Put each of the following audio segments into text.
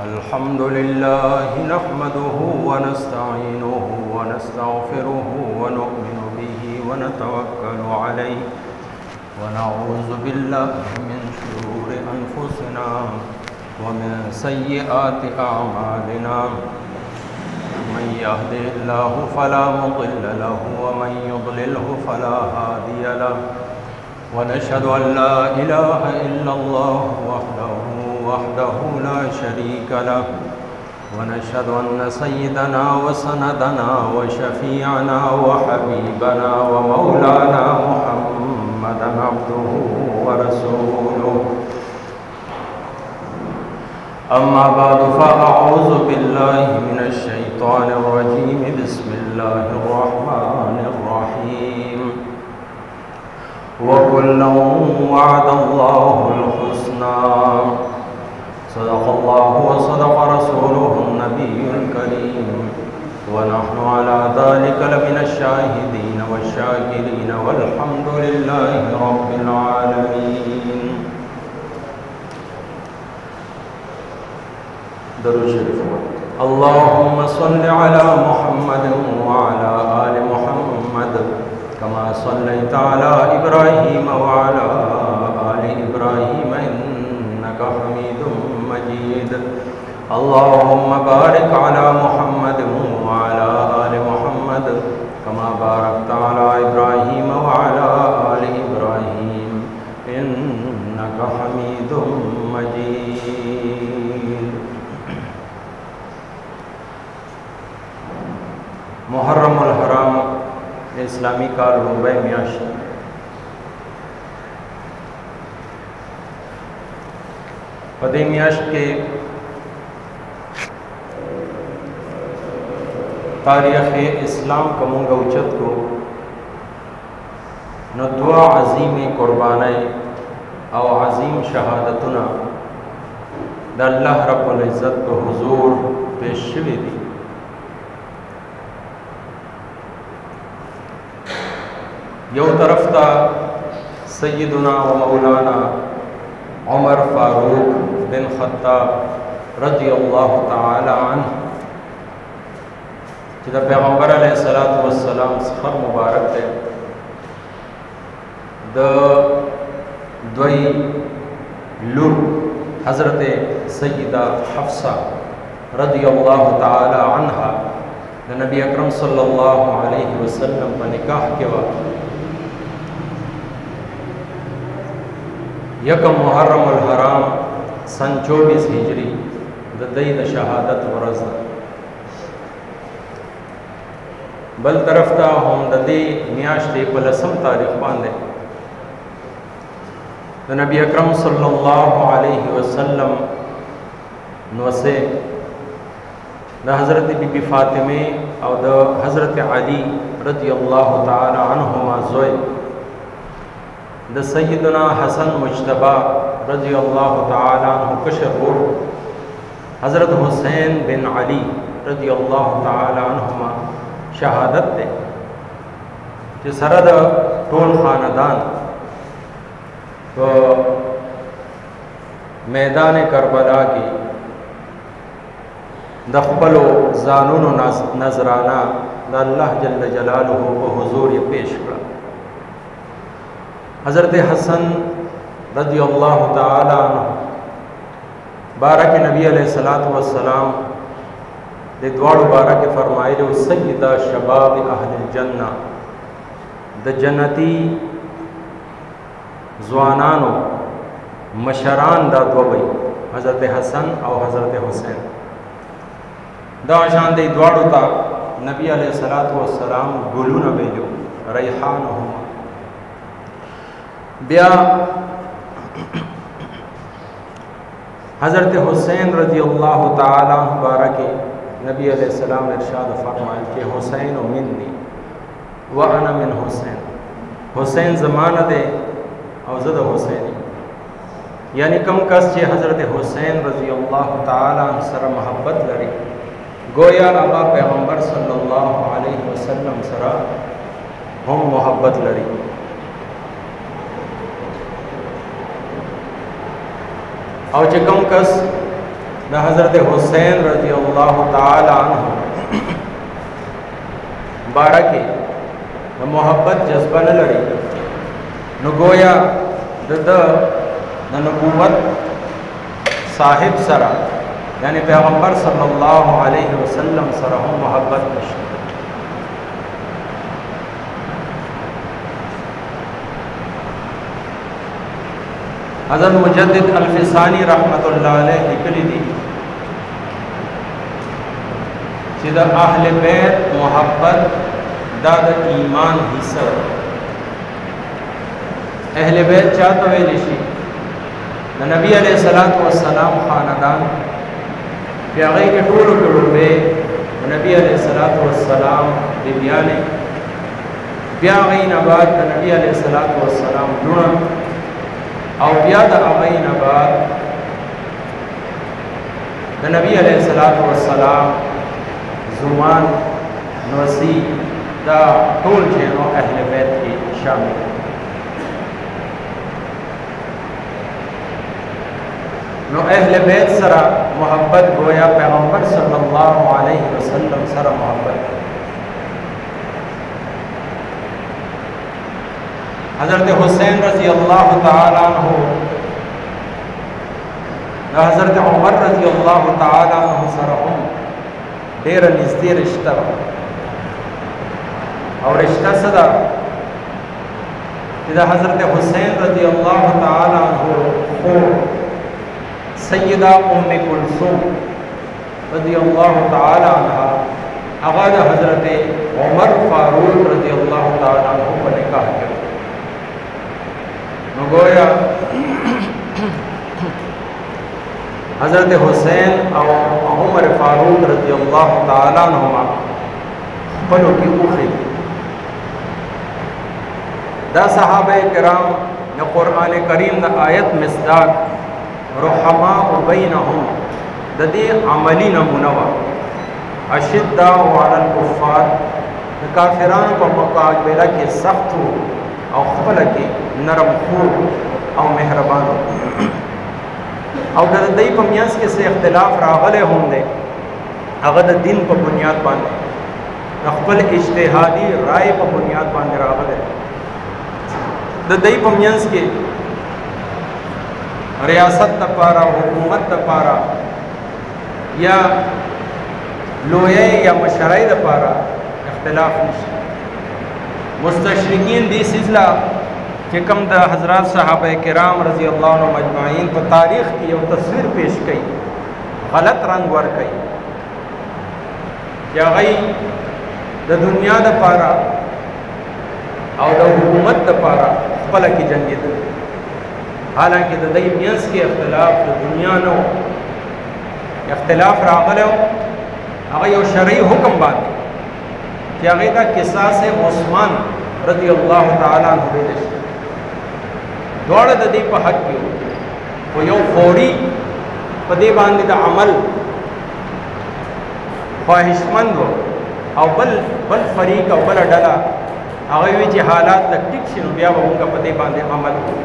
अल्हम्दुलिल्लाह नहमदुहु व नस्तईनुहु व नस्तगफिरुहु व नु'मिनु बिही व नतवक्कलु अलैहि व नऊज़ु बिल्लाहि मिन शुरूरि अनफुसिना व मिन सय्यिआति अअमालिना मन यहदिहिल्लाहु फला मुदिल्ल लहु व मन युद्लिलहु फला हादिय लहु व नशहदु अन ला इलाहा इल्लल्लाहु वहदहु ला शरीका लहु व नशहदु अन्न सय्यदना व सनदना व शफीअना व हबीबना व मौलाना मुहम्मदन अब्दुहु व रसूलुहु। अम्मा बअदु फ़अऊज़ु बिल्लाहि मिनश शैतानिर रजीम। बिस्मिल्लाहिर रहमानिर रहीम। वकुल्लन वअदल्लाहुल हुस्ना सदक़ल्लाहु व सदक़ रसूलुहुन नबियुल करीम व नहनु अला ज़ालिका लमिनश शाहिदीन वश्शाकिरीन वल्हम्दुलिल्लाहि रब्बिल आलमीन। दरूद शरीफ। अल्लाहुम्मा सल्लि अला मुहम्मद व अला आलि मुहम्मद कमा सल्लैता अला इब्राहीम व अला आलि इब्राहीम इन्नका हमीदुम मजीद। अल्लाहुम्मा बारिक अला मुहम्मद व अला आलि मुहम्मद कमा बारकता अला इब्राहीम व अला आलि इब्राहीम इन्नका हमीदुम मजीद। मुहर्रमुल हराम इस्लामी का रुबे मियाश पदे मियाश के तारीख़ इस्लाम का मुंगा उचत को न दुआ अज़ीम कुर्बानी और अज़ीम शहादतुना द अल्लाह रब्बुल इज़्ज़त को हुजूर पेश शवी दी। यो तरफ था सय्यदुना व मौलाना उमर फारूक बिन खत्ताब रज़ियल्लाहु ताला अन्हु जिदा पैगम्बर अलैहिस्सलातु वस्सलाम सफ़र मुबारक थे द द्वई लुर हज़रत सय्यदा हफ्सा रज़ियल्लाहु ताला अन्हा द नबी अकरम सल्लल्लाहु अलैहि वसल्लम पर निकाह के वक्त यकम मुहर्रमुल हराम सन 24 हिजरी द शहादत वरज़ बल तरफ था हम दे मियाश्ते पलसम तारीख बांधे द नबी अकरम सल्लल्लाहु अलैहि वसल्लम नवसे द हज़रत बीबी फ़ातिमे और द हज़रत अली रज़ियल्लाहु ताला अन्हुमा ज़ोए द सय्यदना हसन मुज्तबा रज़ियल्लाहु ताला अन्हु कशर हज़रत हुसैन बिन अली रज़ियल्लाहु ताला अन्हुमा शहादत दे जो सरद टोल ख़ानदान तो मैदान करबला की दखबलो ज़ानून नजराना द अल्लाह जल्ल जलालुहु को हुजूर ये पेश करा। हज़रत हसन रज़ियल्लाहु ताला अन्हु बारक नबी अलैहिस्सलातु वस्सलाम दे द्वाड़ बारक फरमाए जो सय्यदा शबाब अहलिल जन्ना द जन्नती ज़वानानो मशरान दा द्वबई हज़रत हसन और हज़रत हुसैन दा शान दे द्वाड़ ता नबी अलैहिस्सलातु वस्सलाम गुलू न बेलो रैहान हुमा ब्या हज़रत हुसैन रज़ियल्लाहु ताला अन्हु बारक नबी अलैहिस्सलाम ने इरशाद फरमाया कि हुसैन मिन्नी व अना मिन हुसैन हुसैन ज़माना दे और ज़द हुसैनी यानी कम कस जे हज़रत हुसैन रज़ियल्लाहु ताला अन्हु सर महब्बत लरी गोया अबा पैगम्बर सल्लल्लाहु अलैहि वसल्लम सरा हम मोहब्बत लरी। और जे कम कस द हज़रत हुसैन रज़ी अल्लाह ताला अन्हु बारके द मोहब्बत जज्बा न लड़ी न गोया द नबूवत साहिब सरा यानी पैगम्बर सल्लल्लाहु अलैहि वसल्लम सरा हम मोहब्बत नशी। हज़रत मुजद्दिद अल्फिसानी रहमतुल्लाह अलैह लिखली दी सीधा अहले बैत मोहब्बत दाद ईमान हिस्सा। अहले बैत चाहते हुए निशी नबी अलैहिस्सलातु वस्सलाम ख़ानदान प्यागे के टोल टोड़े नबी अलैहिस्सलातु वस्सलाम बिबियाने प्यागे नबाद नबी अलैहिस्सलातु वस्सलाम जुड़ा और ब्याद आगई नबाद नबी अलैहिस्सलातु वस्सलाम जुमान नवसी दा टोल जैनो अहले बैत की शामिल। नो अहले बैत सरा मोहब्बत गोया पैगम्बर सल्लल्लाहु अलैहि वसल्लम सरा मोहब्बत। हज़रत हुसैन रज़ी अल्लाह ताला अन्हु हज़रत उमर रज़ी अल्लाह ताला अन्हु सरा हम ढेर निज़दी रिश्ता और रिश्ता सदा इधर हज़रत हुसैन रज़ी अल्लाह ताला अन्हु सैयदा उम्मे कुलसूम रज़ी अल्लाह ताला अन्हा आगाज़ हज़रत उमर फारूक रज़ी अल्लाह ताला अन्हु को निकाह किया। गोया हज़रत हुसैन और उमर फारूक रज़ी अल्लाह ताला अन्हुमा पलों की उखरी दा सहाबा किराम न कुरान करीम न आयत मिसदाक रुहमा बैनहुम ददे अमली नमूनवा अशिद्दा अलल कुफ़ार काफिरान को मुकाबला के सख्त हो और खपल के नरम खूब और मेहरबान और गदई पमियास के से इख्तिलाफ रागले होंगे अगद दिन पर बुनियाद बांधे खपल इज्तिहादी राय पर बुनियाद बांधे रागले ददई पमियास के रियासत तपारा हुकूमत तपारा या लोये या मशराई तपारा इख्तिलाफ नहीं। मुस्तशरिकीन दी सिलसिला कि कम द हज़रात सहाबा किराम रज़ी अल्लाह अन्हुम अजमाइन पर तारीख़ की वो तस्वीर पेश कई गलत रंग वर कई क्या गई द दुनिया द पारा और द हुकूमत द पारा पल की जंगी द हालांकि दई मियंस के अख्तिलाफ द दुनिया नो अख्तिलाफ रागल हो अगर यो शरई हुक्म बात कि अगर का किस्सा से उस्मान रज़ी अल्लाह ताला अन्हु दौड़ ददी पर हक क्यों वो यो फौरी पदे बांध द अमल ख्वाहिशमंद हो और बल फरीक और बल डला अगर वी हालात तक टिक से बिया उनका पदे बांधे अमल हो।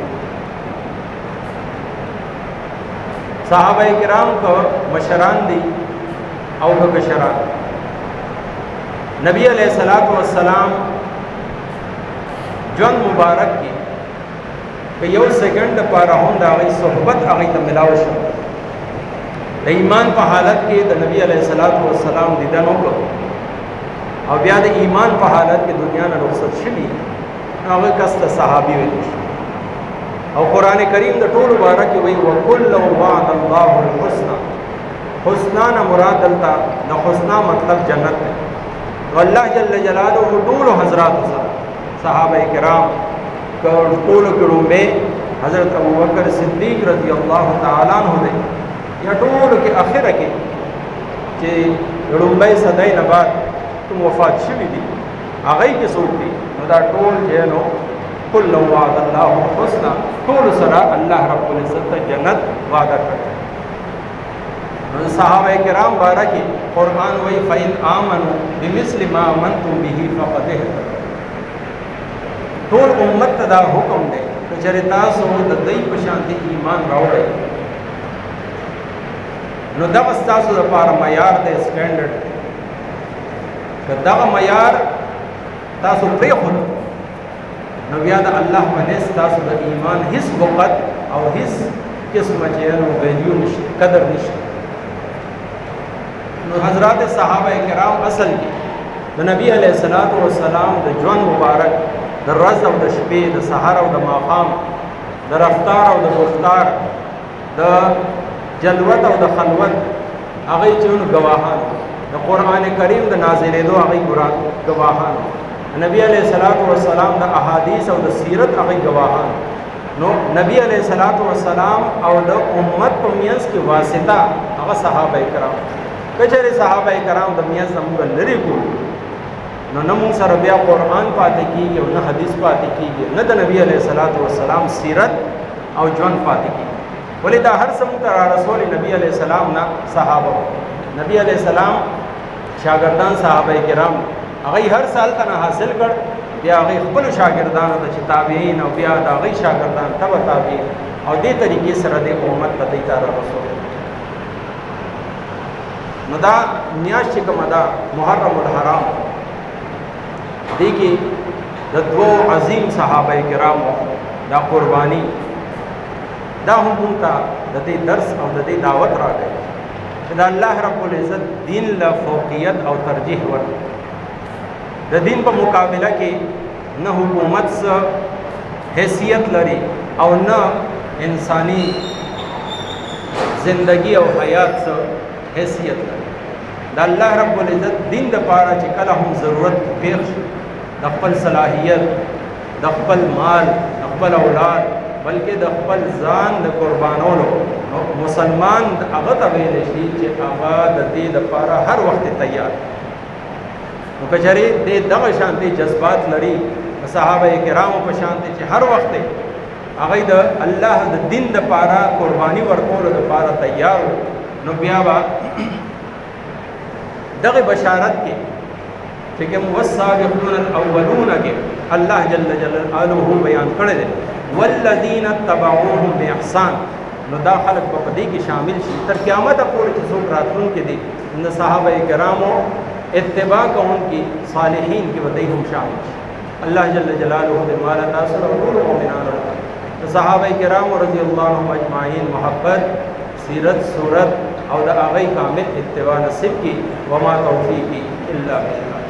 साहबा किराम को मशरान दी और कशरान नबी अलैहिस्सलातु वस्सलाम जौन मुबारक की कि यो सेकंड पर आगई सोहबत आगई तो मिलाओ शब ईमान पर हालत के तो नबी अलैहिस्सलातु वस्सलाम दीदानों को और ब्याद ईमान पर हालत के दुनिया में रुखसत शबी आगे कस्त सहाबी हुई और कुरान करीम द टोल मुबारक की वही वकुल्लु वअदल्लाहुल हुस्ना हुस्ना न मुराद दलता न हुस्ना मतलब जन्नत है। तो अल्लाह जल्ल जलालुहु टोल हज़रात सहाबा किराम टोल कड़ों में हज़रत अबू बकर सिद्दीक़ रज़ी अल्लाह ताला अन्हु ने या टोल के आखिर के रुम्बई सदाई नबाद तुम वफात शवी दी आगई के सूट दी दा टोल जैनो कुल्लु वअदल्लाहुल हुस्ना टोल सरा अल्लाह रब्बुल इज़्ज़त जन्नत वादा करते हैं। सहाबा किराम बारा की कुरान वही फ़इन आमनु बिमिस्लि मा आमनतुम बिही फ़क़द टोल उम्मत तदा हुक्म दे तो चरिता सो दई पशांति ईमान रावड़े نو دغه ستاسو دپاره معیار دی سټینډرډ که دغه معیار تاسو پرېښود نو بیا د الله په نس تاسو د ایمان هیڅ وقت او هیڅ قسمه چې نو ویلیو نشته قدر نشته نو حضرات صحابه کرام اصل کې د نبی علیه الصلاۃ والسلام د ژوند مبارک د ورځ او د شپې د سحر او د ماښام د رفتار او د گفتار د جلوت او د خلوت هغه چې گواهان د قرآن کریم د نازلېدو هغه گواهان نبی علیه الصلاۃ والسلام د احادیث او د سیرت هغه گواهان نو نبی علیه الصلاۃ والسلام او د امت په میانس کې واسطه هغه صحابه کرام کچره صحابه کرام د میانس موږ لري کو نو نه موږ سره بیا قرآن پاتې کیږي او نه حدیث پاتې کیږي نه د نبی علیه الصلاۃ والسلام سیرت او ژوند پاتې کیږي ولې دا هر څه موږ رسول نبی علیه السلام نه صحابه نبی علیه السلام شاګردان صحابه کرام هغه هر سال تنه حاصل کړ بیا هغه خپل شاګردانو ته چې تابعین او بیا د هغه شاګردان تبع تابعین او دې طریقې سره د امت ته د رسول نو دا میاشت کوم دا محرم الحرام دې کې د دوه عظیم صحابه کرامو دا قربانی دا هم ته د دې درس او د دې دعوت راغی چې د الله رب العزت دین له فوقیت او ترجیح ورکړي د دین په مقابله کې نه حکومت څه حیثیت لري او نه انسانی زندگی او حیات څه حیثیت لري د الله رب العزت دین د پاره چې کله هم ضرورت پیښ شي د خپل صلاحیت د خپل مال د خپل اولاد بلکې د خپل ځان د قربانولو مسلمان هغه ته ویل شي چې هغه د دې لپاره هر وخت تیار نو کچری دې دغه شانتي جذبات لري صحابه کرامو په شانتي چې هر وخت هغه د الله د دین لپاره قرباني ورکول لپاره تیار نو بیا با دغه بشارت کې چې کوم والسابقون الاولون کې الله جل جلاله بیان کړی دی والذین تبعوهم باحسان نو دا خلق په دې کې شامل شي تر قیامت پورې چې څوک راتلونکي دي ان صحابه کرامو اتباع کوونکي صالحین کې ودی هم شامل شي الله جل جلاله دې مال ناصر او ټول مؤمنانو صحابه کرام رضی الله عنهم اجمعین محبت سیرت صورت او د هغه کامل اتباع نصیب کی وما توفیقی الا بالله